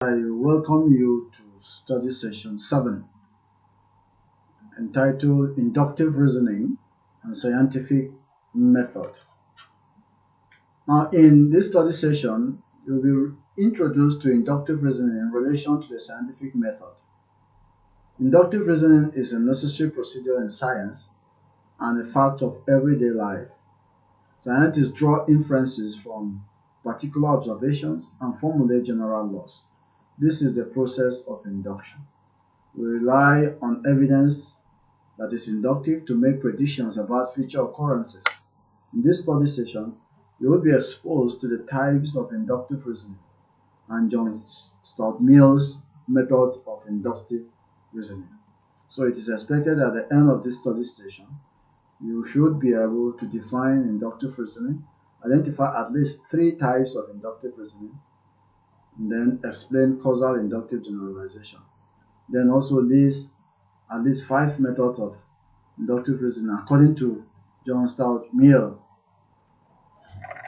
I welcome you to study session 7 entitled Inductive Reasoning and Scientific Method. Now, in this study session, you'll be introduced to inductive reasoning in relation to the scientific method. Inductive reasoning is a necessary procedure in science and a fact of everyday life. Scientists draw inferences from particular observations and formulate general laws. This is the process of induction. We rely on evidence that is inductive to make predictions about future occurrences. In this study session, you will be exposed to the types of inductive reasoning and John Stuart Mill's methods of inductive reasoning. So it is expected at the end of this study session, you should be able to define inductive reasoning, identify at least three types of inductive reasoning, and then explain causal inductive generalization. Then also list at least five methods of inductive reasoning according to John Stuart Mill.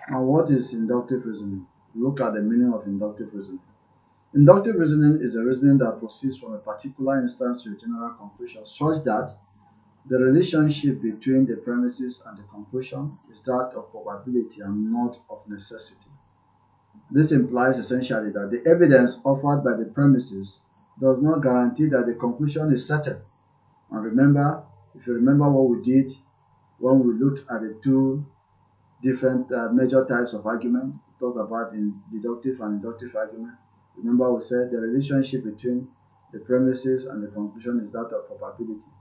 Now, what is inductive reasoning? Look at the meaning of inductive reasoning. Inductive reasoning is a reasoning that proceeds from a particular instance to a general conclusion such that the relationship between the premises and the conclusion is that of probability and not of necessity. This implies essentially that the evidence offered by the premises does not guarantee that the conclusion is certain. And remember, if you remember what we did when we looked at the two different major types of argument, we talked about in deductive and inductive argument. Remember, we said the relationship between the premises and the conclusion is that of probability,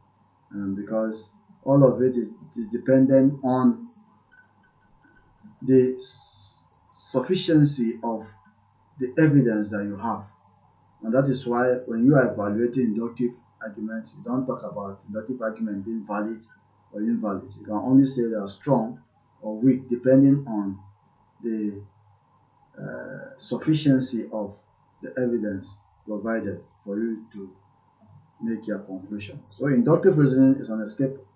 because all of it is dependent on the sufficiency of the evidence that you have. And that is why when you are evaluating inductive arguments, you don't talk about inductive argument being valid or invalid. You can only say they are strong or weak depending on the sufficiency of the evidence provided for you to make your conclusion. So inductive reasoning is an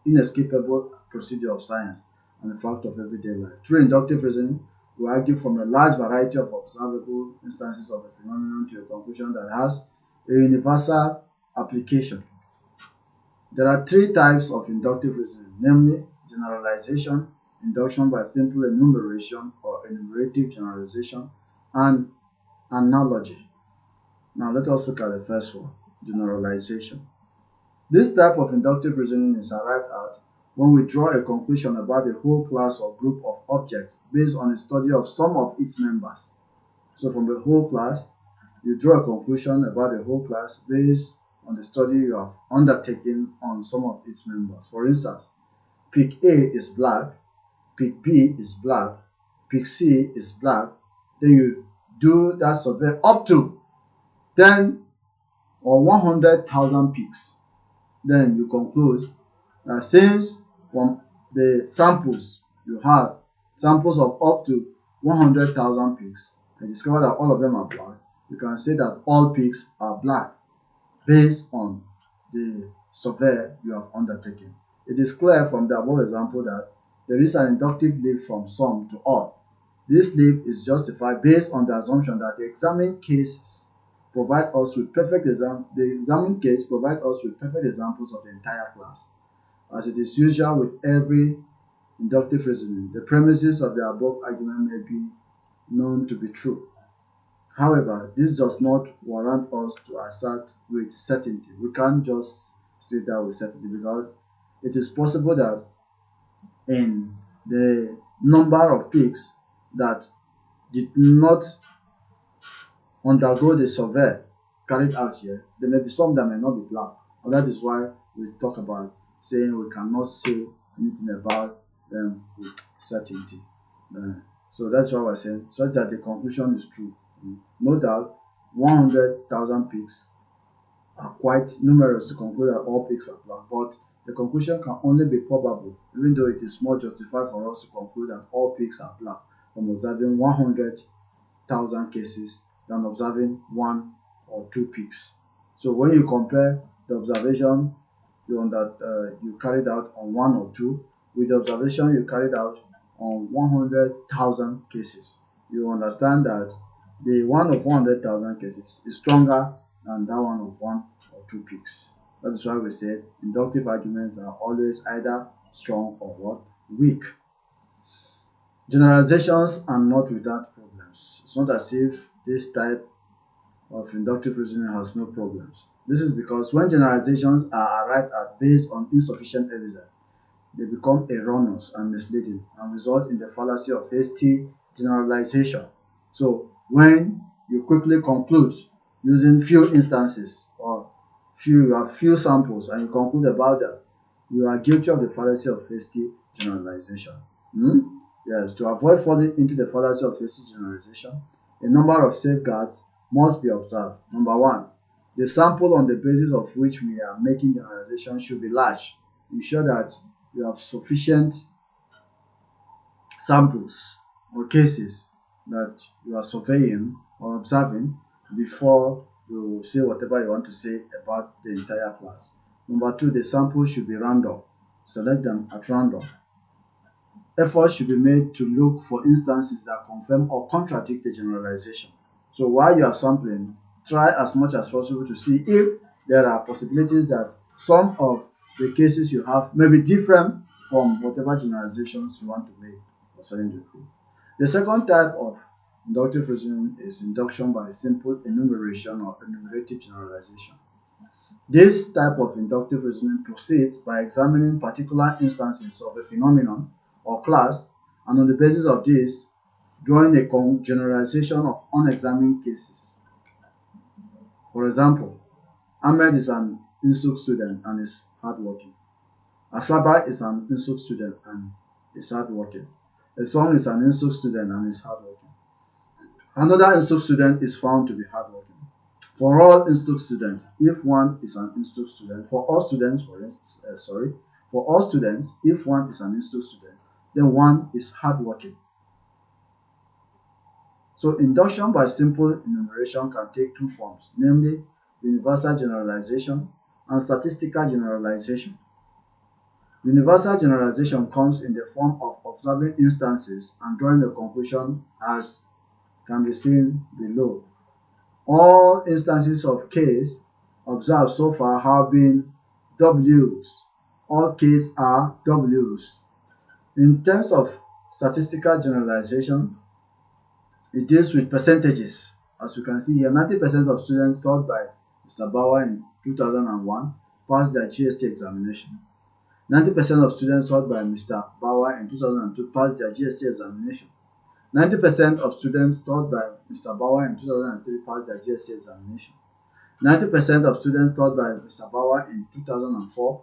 inescapable procedure of science and a fact of everyday life. Through inductive reasoning, we argue from a large variety of observable instances of a phenomenon to a conclusion that has a universal application. There are three types of inductive reasoning, namely generalization, induction by simple enumeration or enumerative generalization, and analogy. Now let us look at the first one, generalization. This type of inductive reasoning is arrived at when we draw a conclusion about a whole class or group of objects based on a study of some of its members. So from the whole class, you draw a conclusion about the whole class based on the study you have undertaken on some of its members. For instance, pick A is black, pick B is black, pick C is black. Then you do that survey up to 10 or 100,000 picks. Then you conclude that since from the samples you have samples of up to 100,000 picks, and discover that all of them are black, you can say that all picks are black based on the survey you have undertaken. It is clear from the above example that there is an inductive leap from some to all. This leap is justified based on the assumption that the examined cases provide us with the examined case provide us with perfect examples of the entire class. As it is usual with every inductive reasoning, the premises of the above argument may be known to be true. However, this does not warrant us to assert with certainty. We can't just say that with certainty because it is possible that in the number of pigs that did not undergo the survey carried out here, there may be some that may not be black. And that is why we talk about saying we cannot say anything about them with certainty. So that's what we're saying, such that the conclusion is true. No doubt, 100,000 pigs are quite numerous to conclude that all pigs are black, but the conclusion can only be probable, even though it is more justified for us to conclude that all pigs are black from observing 100,000 cases than observing one or two pigs. So when you compare the observation you carried out on one or two with the observation you carried out on 100,000 cases, you understand that The one of 100,000 cases is stronger than that one of one or two peaks. That is why we say inductive arguments are always either strong or what? Weak. Generalizations are not without problems. It's not as if this type of inductive reasoning has no problems. This is because when generalizations are arrived at based on insufficient evidence, they become erroneous and misleading and result in the fallacy of hasty generalization. So, when you quickly conclude using few instances or you have few samples and you conclude about that, you are guilty of the fallacy of hasty generalization. Hmm? Yes, to avoid falling into the fallacy of hasty generalization, a number of safeguards must be observed. Number one, the sample on the basis of which we are making generalization should be large. Ensure that you have sufficient samples or cases that you are surveying or observing before you say whatever you want to say about the entire class. Number two, the samples should be random. Select them at random. Effort should be made to look for instances that confirm or contradict the generalization. So while you are sampling, try as much as possible to see if there are possibilities that some of the cases you have may be different from whatever generalizations you want to make concerning the group. The second type of inductive reasoning is induction by simple enumeration or enumerative generalization. This type of inductive reasoning proceeds by examining particular instances of a phenomenon or class, and on the basis of this, drawing a generalization of unexamined cases. For example, Ahmed is an Insuk student and is hardworking. Asaba is an Insuk student and is hardworking. Esong is an Insuk student and is hardworking. Another Insuk student is found to be hardworking. For all Insuk students, if one is an Insuk student, for all students, for all students, if one is an Insuk student, then one is hardworking. So induction by simple enumeration can take two forms, namely universal generalization and statistical generalization. Universal generalization comes in the form of observing instances and drawing a conclusion as can be seen below. All instances of case observed so far have been W's. All cases are W's. In terms of statistical generalization, it deals with percentages. As you can see here, 90% of students taught by Mr. Bauer in 2001 passed their GST examination. 90% of students taught by Mr. Bauer in 2002 passed their GST examination. 90% of students taught by Mr. Bauer in 2003 passed their GST examination. 90% of students taught by Mr. Bauer in 2004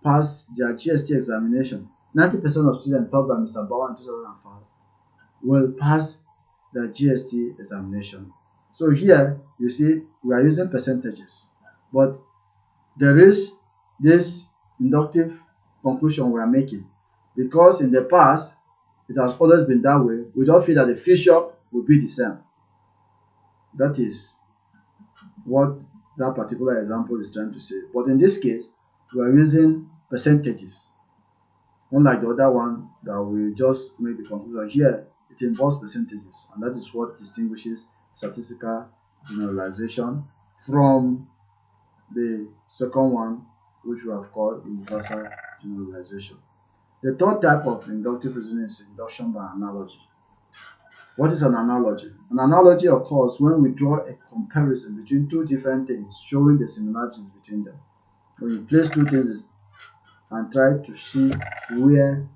passed their GST examination. 90% of students taught by Mr. Bauer in 2005 will pass the GST examination. So here you see we are using percentages, but there is this inductive conclusion we are making because in the past it has always been that way. We don't feel that the future will be the same. That is what that particular example is trying to say. But in this case, we are using percentages, unlike the other one that we just made the conclusion. Here, it involves percentages, and that is what distinguishes statistical generalization from the second one, which we have called universal generalization. The third type of inductive reasoning is induction by analogy. What is an analogy? An analogy occurs when we draw a comparison between two different things, showing the similarities between them. When you place two things and try to see where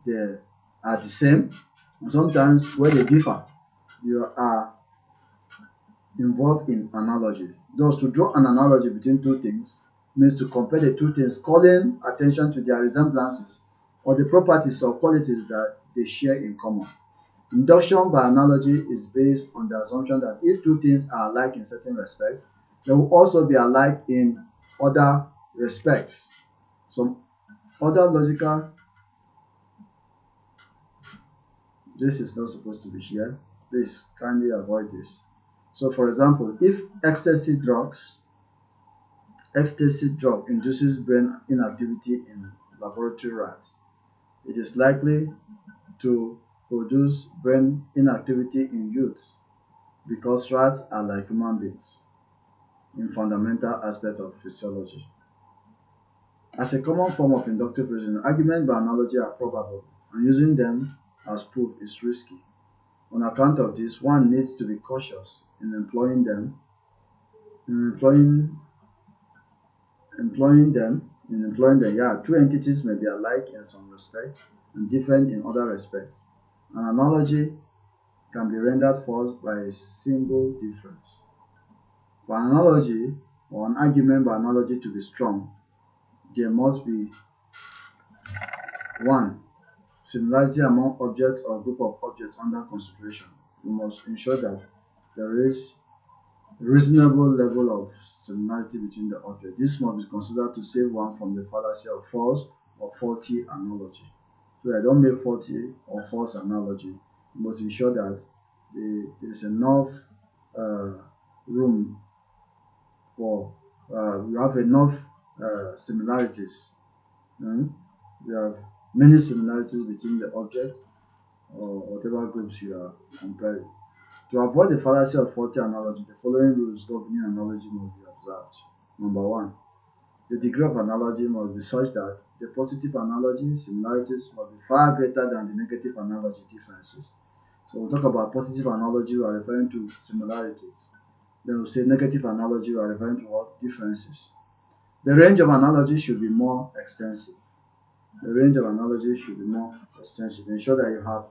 they are the same, and sometimes where they differ, you are involved in analogy. Thus, to draw an analogy between two things means to compare the two things, calling attention to their resemblances or the properties or qualities that they share in common. Induction by analogy is based on the assumption that if two things are alike in certain respects, they will also be alike in other respects. Some other logical, this is not supposed to be here. Please kindly avoid this. So for example, if ecstasy drug induces brain inactivity in laboratory rats, it is likely to produce brain inactivity in youths. because rats are like human beings in fundamental aspects of physiology. As a common form of inductive reasoning, arguments by analogy are probable, and using them as proof is risky. On account of this, one needs to be cautious in employing them, in employing them. Two entities may be alike in some respect and different in other respects. An analogy can be rendered false by a single difference. For an analogy or an argument by analogy to be strong, there must be 1. Similarity among objects or group of objects under consideration. We must ensure that there is a reasonable level of similarity between the objects. This must be considered to save one from the fallacy of false or faulty analogy. So I don't make faulty or false analogy. You must ensure that there is enough uh, room for you have enough similarities. mm, You have many similarities between the object or whatever groups you are comparing. To avoid the fallacy of faulty analogy, the following rules governing analogy must be observed. Number one, the degree of analogy must be such that the positive analogy similarities must be far greater than the negative analogy differences. So we'll talk about positive analogy, we are referring to similarities. Then we'll say negative analogy, we are referring to what? Differences. The range of analogy should be more extensive. The range of analogy should be more extensive. Ensure that you have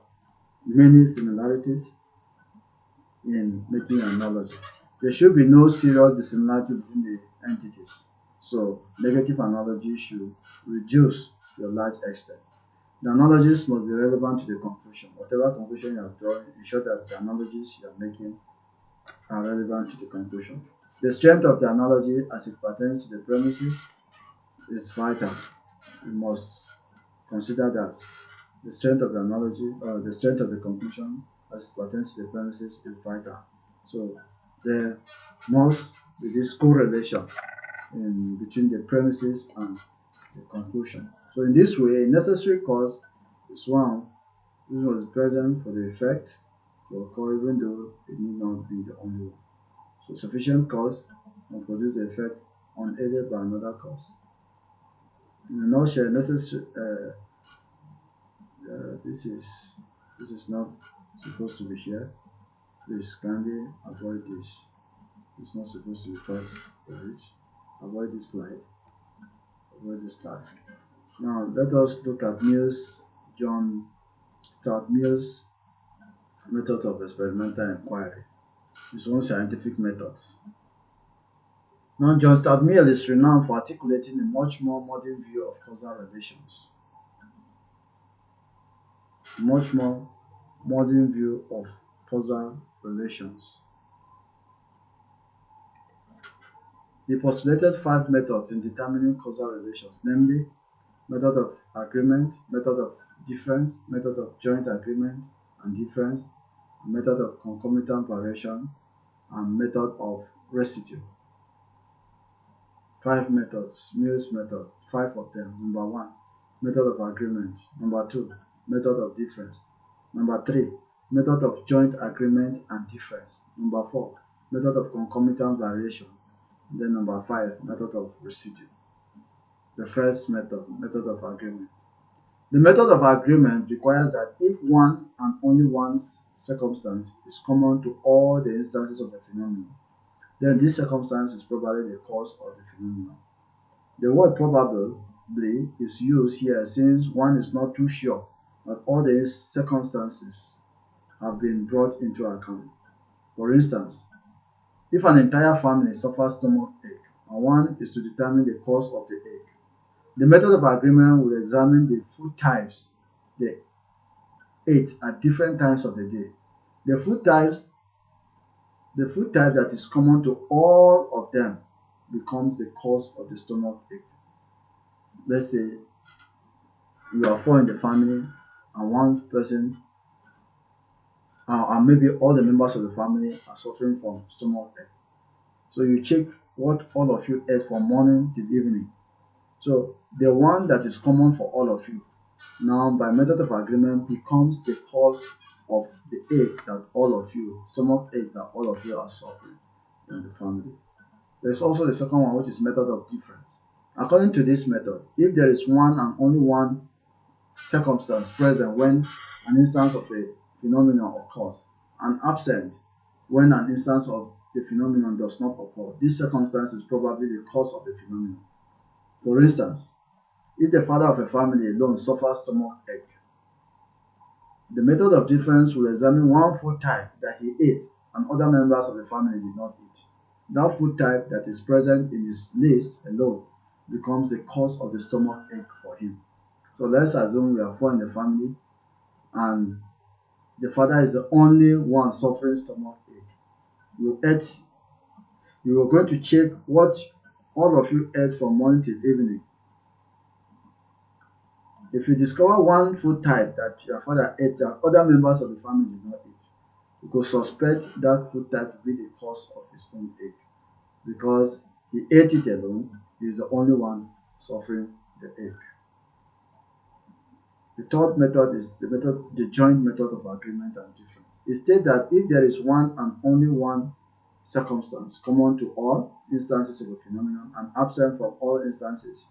many similarities in making an analogy. There should be no serious dissimilarity between the entities. So negative analogy should reduce to a large extent. The analogies must be relevant to the conclusion. Whatever conclusion you have drawn, ensure that the analogies you are making are relevant to the conclusion. The strength of the analogy as it pertains to the premises is vital. You must consider that the strength of the analogy, the strength of the conclusion as it pertains to the premises is vital. So there must be this correlation between the premises and the conclusion. So in this way, a necessary cause is one which was present for the effect to occur even though it need not be the only one. So sufficient cause can produce the effect unaided by another cause. In a nutshell, necessary this is not supposed to be here. Please kindly avoid this. It's not supposed to be part of it. Avoid this slide. Avoid this slide. Now let us look at John Stuart Mill's method of experimental inquiry. His own scientific methods. Now John Stuart Mill is renowned for articulating a much more modern view of causal relations. Much more modern view of causal relations. He postulated 5 methods in determining causal relations, namely method of agreement, method of difference, method of joint agreement and difference, method of concomitant variation, and method of residue. 5 methods, Mill's method, 5 of them. Number 1, method of agreement. Number 2, method of difference. Number 3, method of joint agreement and difference. Number 4, method of concomitant variation. Then number 5, method of residue. The first method of agreement. The method of agreement requires that if one and only one circumstance is common to all the instances of the phenomenon, then this circumstance is probably the cause of the phenomenon. The word probably is used here since one is not too sure that all the circumstances have been brought into account. For instance, if an entire family suffers stomach ache and one is to determine the cause of the ache, the method of agreement will examine the food types they ate at different times of the day. The food types The food type that is common to all of them becomes the cause of the stomach ache. Let's say you are 4 in the family and one person, and maybe all the members of the family are suffering from stomach ache. So you check what all of you ate from morning till evening. So the one that is common for all of you now by method of agreement becomes the cause of the ache that all of you, stomach ache that all of you are suffering in the family. There's also the second one, which is method of difference. According to this method, if there is one and only one circumstance present when an instance of a phenomenon occurs, and absent when an instance of the phenomenon does not occur, this circumstance is probably the cause of the phenomenon. For instance, if the father of a family alone suffers stomach ache, the method of difference will examine one food type that he ate and other members of the family did not eat. That food type that is present in his list alone becomes the cause of the stomach ache for him. So let's assume we are four in the family and the father is the only one suffering stomach ache. You ate, you are going to check what all of you ate from morning till evening. If you discover one food type that your father ate that other members of the family did not eat, you could suspect that food type to be the cause of his own ache because he ate it alone. He is the only one suffering the ache. The third method is the joint method of agreement and difference. It states that if there is one and only one circumstance common to all instances of a phenomenon and absent from all instances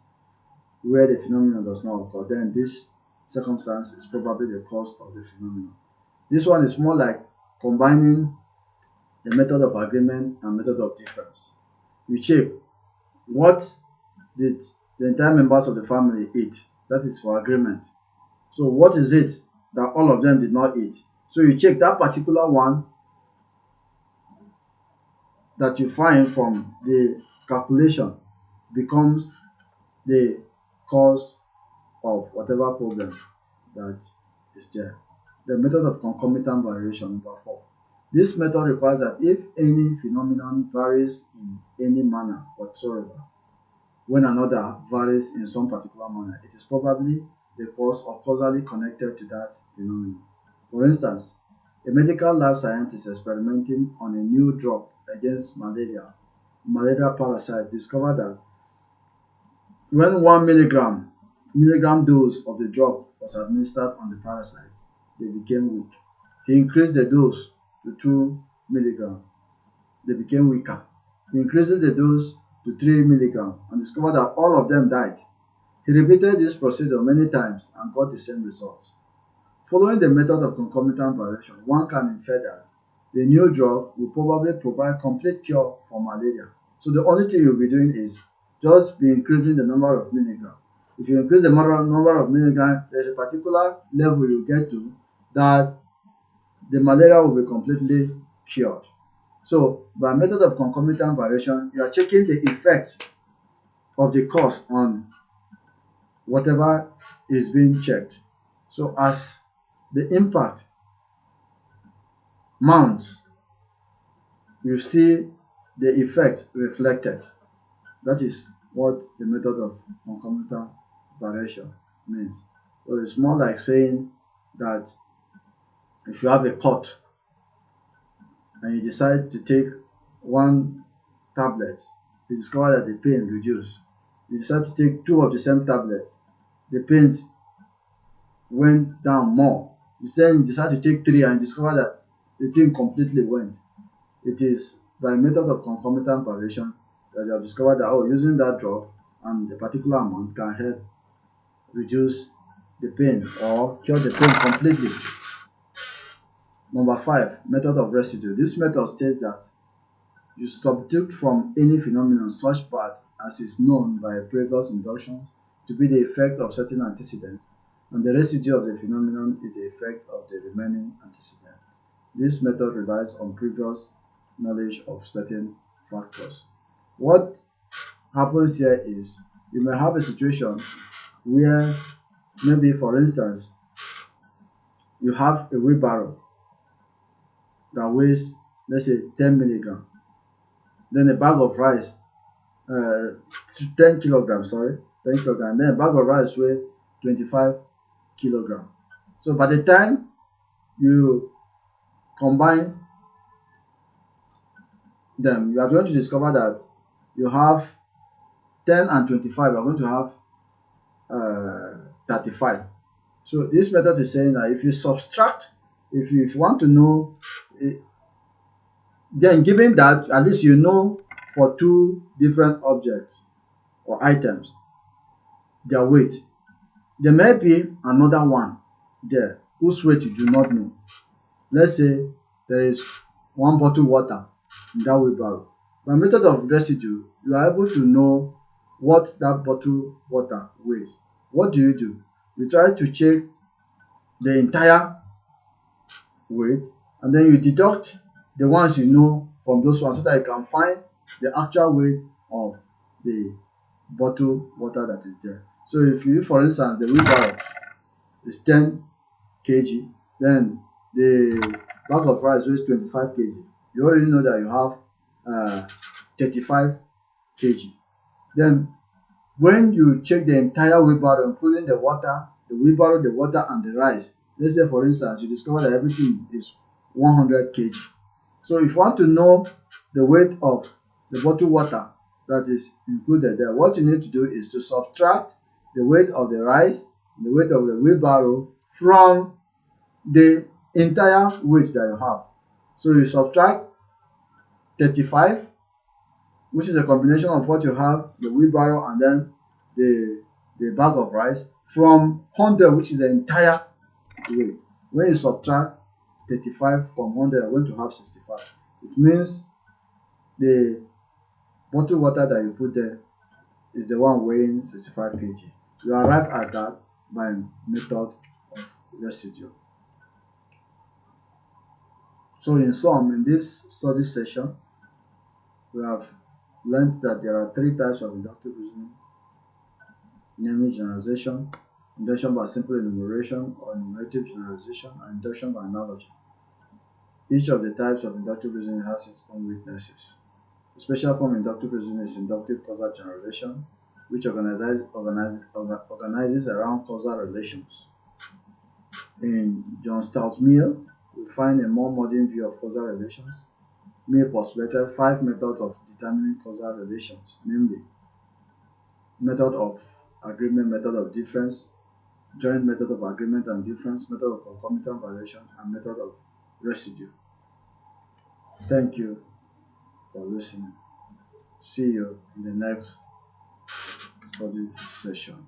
where the phenomenon does not occur, then this circumstance is probably the cause of the phenomenon. This one is more like combining the method of agreement and method of difference. You check what did the entire members of the family eat. That is for agreement. So what is it that all of them did not eat? So you check that particular one that you find from the calculation becomes the cause of whatever problem that is there. The method of concomitant variation, number 4. This method requires that if any phenomenon varies in any manner whatsoever, when another varies in some particular manner, it is probably the cause or causally connected to that phenomenon. For instance, a medical lab scientist experimenting on a new drug against malaria parasite discovered that when 1 milligram dose of the drug was administered on the parasite, they became weak. He increased the dose to 2 milligrams. They became weaker. He increases the dose to 3 milligrams and discovered that all of them died. He repeated this procedure many times and got the same results. Following the method of concomitant variation, one can infer that the new drug will probably provide complete cure for malaria. So the only thing you'll be doing is just be increasing the number of milligrams. If you increase the number of milligrams, there's a particular level you get to that the malaria will be completely cured. So by method of concomitant variation, you are checking the effect of the cause on whatever is being checked. So as the impact mounts, you see the effect reflected. That is what the method of concomitant variation means. So it's more like saying that if you have a cut and you decide to take one tablet, you discover that the pain reduced. You decide to take two of the same tablet, the pains went down more. You then decide to take three and discover that the thing completely went. It is by method of concomitant variation that you have discovered that using that drug and a particular amount can help reduce the pain or cure the pain completely. Number 5, method of residue. This method states that you subtract from any phenomenon such part as is known by previous inductions to be the effect of certain antecedent, and the residue of the phenomenon is the effect of the remaining antecedent. This method relies on previous knowledge of certain factors. What happens here is you may have a situation where maybe, for instance, you have a wheelbarrow that weighs, let's say, 10 milligrams, then a bag of rice, 10 kilograms, 10 kilograms, then a bag of rice weighs 25 kilograms. So by the time you combine them, you are going to discover that you have 10 and 25, you are going to have 35. So this method is saying that if you subtract If you want to know, eh, then given that at least you know for two different objects or items their weight, there may be another one there whose weight you do not know. Let's say there is one bottle water in that wheelbarrow. By method of residue, you are able to know what that bottle water weighs. What do? You try to check the entire weight, and then you deduct the ones you know from those ones so that you can find the actual weight of the bottle water that is there. So if you, for instance, the wheelbarrow is 10 kg, then the bag of rice weighs 25 kg. You already know that you have 35 kg. Then when you check the entire wheelbarrow, including the wheelbarrow, the water, and the rice, let's say for instance, you discover that everything is 100 kg. So if you want to know the weight of the bottled water that is included there, what you need to do is to subtract the weight of the rice, the weight of the wheelbarrow from the entire weight that you have. So you subtract 35, which is a combination of what you have, the wheelbarrow, and then the bag of rice, from 100, which is the entire weight. When you subtract 35 from 100, you're going to have 65. It means the bottled water that you put there is the one weighing 65 kg. You arrive at that by method of residue. So in sum, in this study session, we have learned that there are three types of inductive reasoning, namely generalization, induction by simple enumeration or enumerative generalization, and induction by analogy. Each of the types of inductive reasoning has its own weaknesses. The special form inductive reasoning is inductive causal generalization, which organizes around causal relations. In John Stuart Mill, we find a more modern view of causal relations. Mill postulated five methods of determining causal relations, namely method of agreement, method of difference, joint method of agreement and difference, method of concomitant variation, and method of residue. Thank you for listening. See you in the next study session.